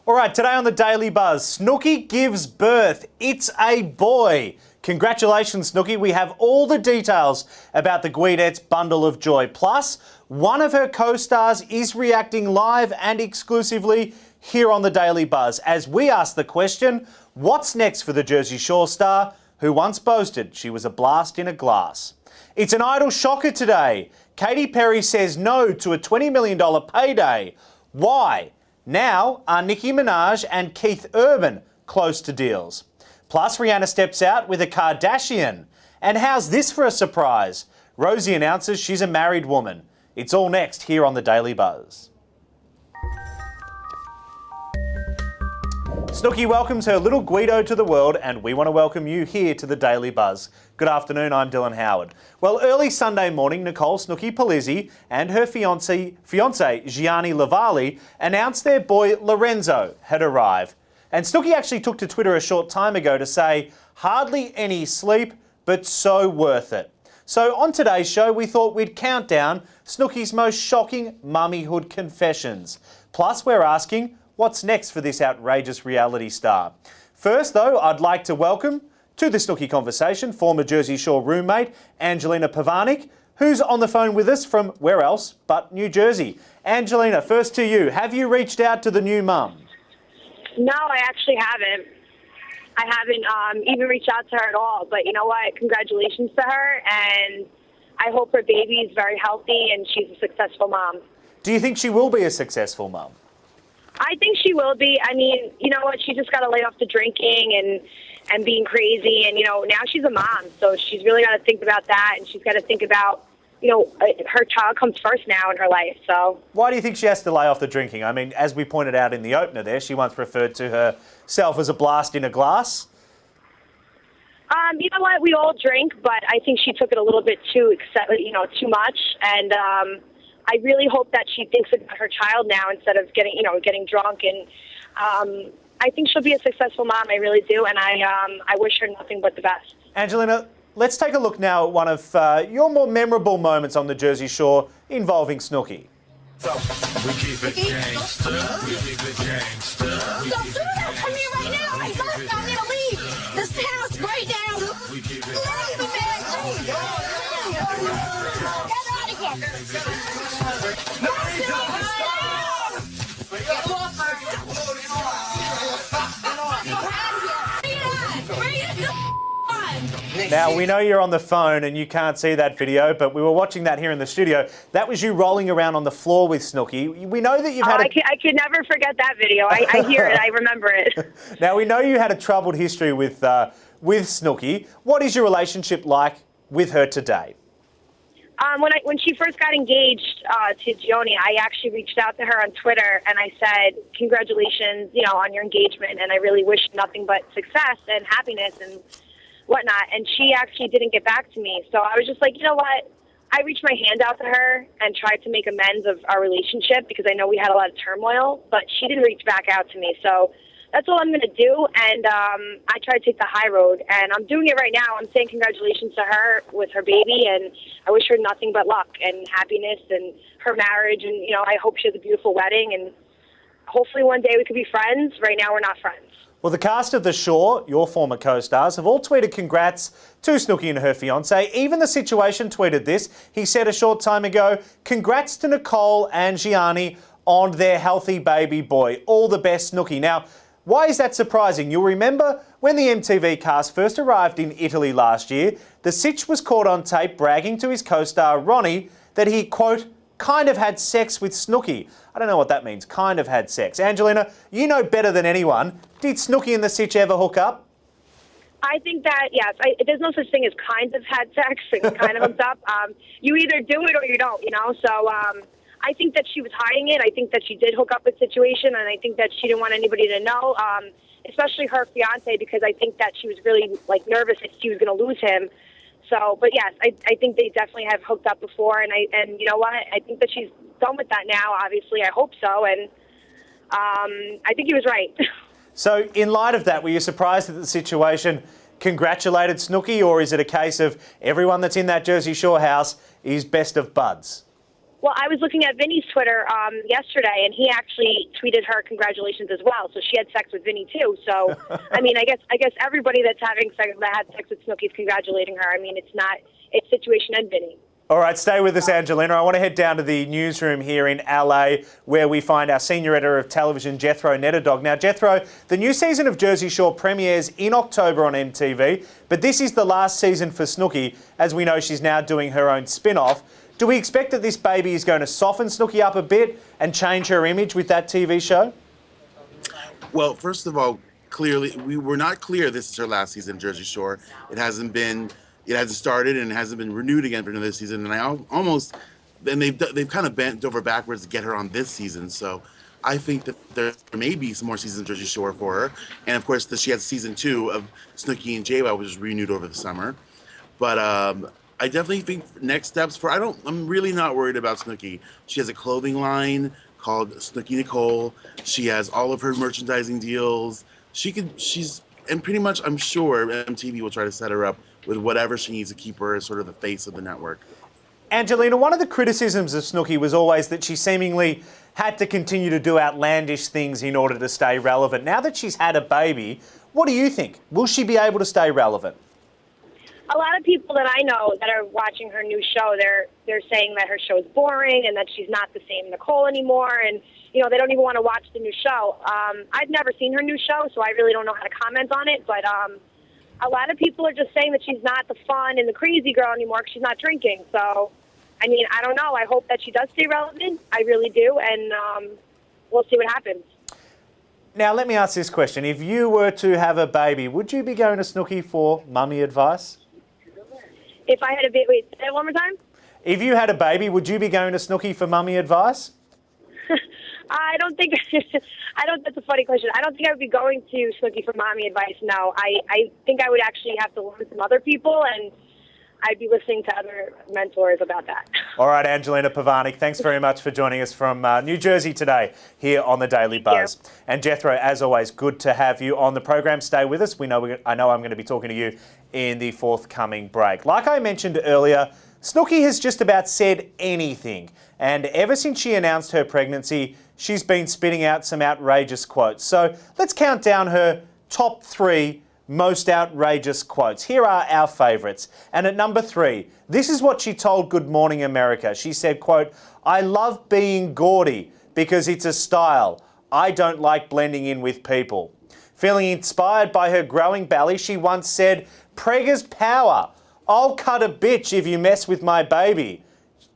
All right, today on the Daily Buzz, Snooki gives birth. It's a boy. Congratulations, Snooki. We have all the details about the Guidette's bundle of joy. Plus, one of her co-stars is reacting live and exclusively here on the Daily Buzz as we ask the question, what's next for the Jersey Shore star who once boasted she was a blast in a glass? It's an Idol shocker today. Katy Perry says no to a $20 million payday. Why? Now, are Nicki Minaj and Keith Urban close to deals? Plus, Rihanna steps out with a Kardashian. And how's this for a surprise? Rosie announces she's a married woman. It's all next here on the Daily Buzz. Snooki welcomes her little Guido to the world, and we want to welcome you here to the Daily Buzz. Good afternoon, I'm Dylan Howard. Well, early Sunday morning, Nicole Snooki Polizzi and her fiancé Gianni Lavali announced their boy Lorenzo had arrived. And Snooki actually took to Twitter a short time ago to say, hardly any sleep, but so worth it. So on today's show, we thought we'd count down Snooki's most shocking mummyhood confessions. Plus, we're asking, what's next for this outrageous reality star? First, though, I'd like to welcome to the Snooki conversation former Jersey Shore roommate Angelina Pavanik, who's on the phone with us from where else but New Jersey. Angelina, first to you. Have you reached out to the new mum? No, I actually haven't. I haven't even reached out to her at all. But you know what? Congratulations to her, and I hope her baby is very healthy and she's a successful mom. Do you think she will be a successful mum? I think she will be. I mean, you know what? She just got to lay off the drinking and being crazy. And, you know, now she's a mom, so she's really got to think about that. And she's got to think about, you know, her child comes first now in her life. So why do you think she has to lay off the drinking? I mean, as we pointed out in the opener there, she once referred to herself as a blast in a glass. You know what? We all drink, but I think she took it a little bit too much. And I really hope that she thinks about her child now instead of getting drunk. And I think she'll be a successful mom. I really do. And I wish her nothing but the best. Angelina, let's take a look now at one of your more memorable moments on the Jersey Shore involving Snooki. We keep it gangster. We keep it gangster. Don't do that to me right now. I'm going to leave this house right now. We keep it Leave me, man. Leave. Get out of here. Now, we know you're on the phone and you can't see that video, but we were watching that here in the studio. That was you rolling around on the floor with Snooki. We know that you've had I could never forget that video. I hear it. I remember it. Now, we know you had a troubled history with Snooki. What is your relationship like with her today? When she first got engaged to Gianni, I actually reached out to her on Twitter and I said, congratulations, on your engagement, and I really wish nothing but success and happiness and whatnot. And she actually didn't get back to me. So I was just like, you know what? I reached my hand out to her and tried to make amends of our relationship because I know we had a lot of turmoil, but she didn't reach back out to me. So that's all I'm going to do. And I try to take the high road, and I'm doing it right now. I'm saying congratulations to her with her baby, and I wish her nothing but luck and happiness and her marriage. And, I hope she has a beautiful wedding, and hopefully one day we could be friends. Right now we're not friends. Well, the cast of The Shore, your former co-stars, have all tweeted congrats to Snooki and her fiancé. Even The Situation tweeted this. He said a short time ago, congrats to Nicole and Gianni on their healthy baby boy. All the best, Snooki. Now, why is that surprising? You'll remember when the MTV cast first arrived in Italy last year, the Sitch was caught on tape bragging to his co-star Ronnie that he, quote, kind of had sex with Snooki. I don't know what that means, kind of had sex. Angelina, you know better than anyone. Did Snooki and the Sitch ever hook up? I think that, yes. There's no such thing as kind of had sex and kind of hooked up. You either do it or you don't, So I think that she was hiding it. I think that she did hook up with Situation, and I think that she didn't want anybody to know, especially her fiancé, because I think that she was really, nervous that she was going to lose him. So, but yes, I think they definitely have hooked up before, and you know what? I think that she's done with that now, obviously. I hope so, and I think he was right. So, in light of that, were you surprised that the Situation congratulated Snooki, or is it a case of everyone that's in that Jersey Shore house is best of buds? Well, I was looking at Vinny's Twitter yesterday, and he actually tweeted her congratulations as well. So she had sex with Vinny too. So, I mean, I guess everybody that had sex with Snooki is congratulating her. I mean, it's situation and Vinny. All right, stay with us, Angelina. I want to head down to the newsroom here in LA, where we find our senior editor of television, Jethro Netterdog. Now, Jethro, the new season of Jersey Shore premieres in October on MTV, but this is the last season for Snooki. As we know, she's now doing her own spin-off. Do we expect that this baby is going to soften Snooki up a bit and change her image with that TV show? Well, first of all, clearly, we were not clear this is her last season of Jersey Shore. It hasn't started and it hasn't been renewed again for another season. And they've kind of bent over backwards to get her on this season. So I think that there may be some more seasons of Jersey Shore for her. And of course, she has season 2 of Snooki and JWoww, which was renewed over the summer. But I definitely think next steps I'm really not worried about Snooki. She has a clothing line called Snooki Nicole. She has all of her merchandising deals. And pretty much, I'm sure MTV will try to set her up with whatever she needs to keep her as sort of the face of the network. Angelina, one of the criticisms of Snooki was always that she seemingly had to continue to do outlandish things in order to stay relevant. Now that she's had a baby, what do you think? Will she be able to stay relevant? A lot of people that I know that are watching her new show, they're saying that her show is boring and that she's not the same Nicole anymore, and they don't even want to watch the new show. I've never seen her new show, so I really don't know how to comment on it. But a lot of people are just saying that she's not the fun and the crazy girl anymore because she's not drinking. So, I mean, I don't know. I hope that she does stay relevant. I really do, and we'll see what happens. Now, let me ask this question: if you were to have a baby, would you be going to Snooki for mummy advice? If I had a baby, wait, say it one more time? If you had a baby, would you be going to Snooki for mummy advice? I don't think that's a funny question. I don't think I would be going to Snooki for mommy advice, no. I think I would actually have to learn from other people, and I'd be listening to other mentors about that. All right, Angelina Pavanik, thanks very much for joining us from New Jersey today here on the Daily Buzz. And Jethro, as always, good to have you on the program. Stay with us. I know I'm going to be talking to you in the forthcoming break. Like I mentioned earlier, Snooki has just about said anything. And ever since she announced her pregnancy, she's been spitting out some outrageous quotes. So let's count down her top 3 most outrageous quotes. Here are our favourites. And at number 3, this is what she told Good Morning America. She said, quote, "I love being gaudy because it's a style. I don't like blending in with people." Feeling inspired by her growing belly, she once said, "Preggers power. I'll cut a bitch if you mess with my baby."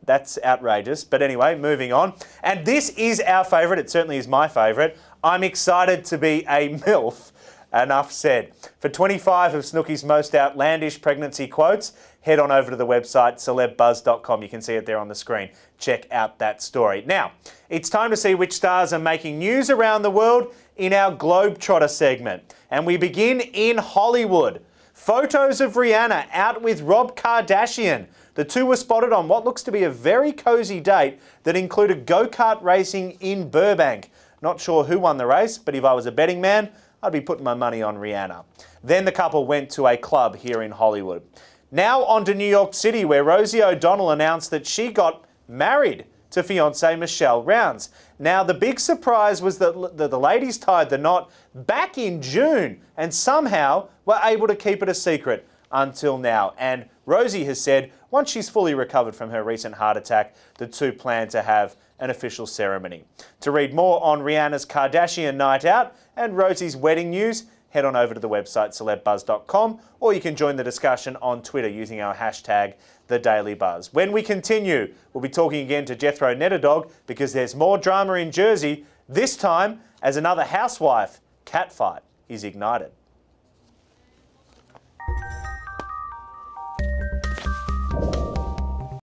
That's outrageous. But anyway, moving on. And this is our favourite. It certainly is my favourite. "I'm excited to be a MILF." Enough said. For 25 of Snooki's most outlandish pregnancy quotes, head on over to the website celebuzz.com. You can see it there on the screen. Check out that story. Now, it's time to see which stars are making news around the world in our Globetrotter segment. And we begin in Hollywood. Photos of Rihanna out with Rob Kardashian. The two were spotted on what looks to be a very cosy date that included go-kart racing in Burbank. Not sure who won the race, but if I was a betting man, I'd be putting my money on Rihanna. Then the couple went to a club here in Hollywood. Now on to New York City, where Rosie O'Donnell announced that she got married to fiancé Michelle Rounds. Now, the big surprise was that the ladies tied the knot back in June and somehow were able to keep it a secret until now. And Rosie has said once she's fully recovered from her recent heart attack, the two plan to have an official ceremony. To read more on Rihanna's Kardashian night out and Rosie's wedding news, head on over to the website celebuzz.com, or you can join the discussion on Twitter using our hashtag #TheDailyBuzz. When we continue, we'll be talking again to Jethro Netterdog because there's more drama in Jersey, this time as another housewife catfight is ignited.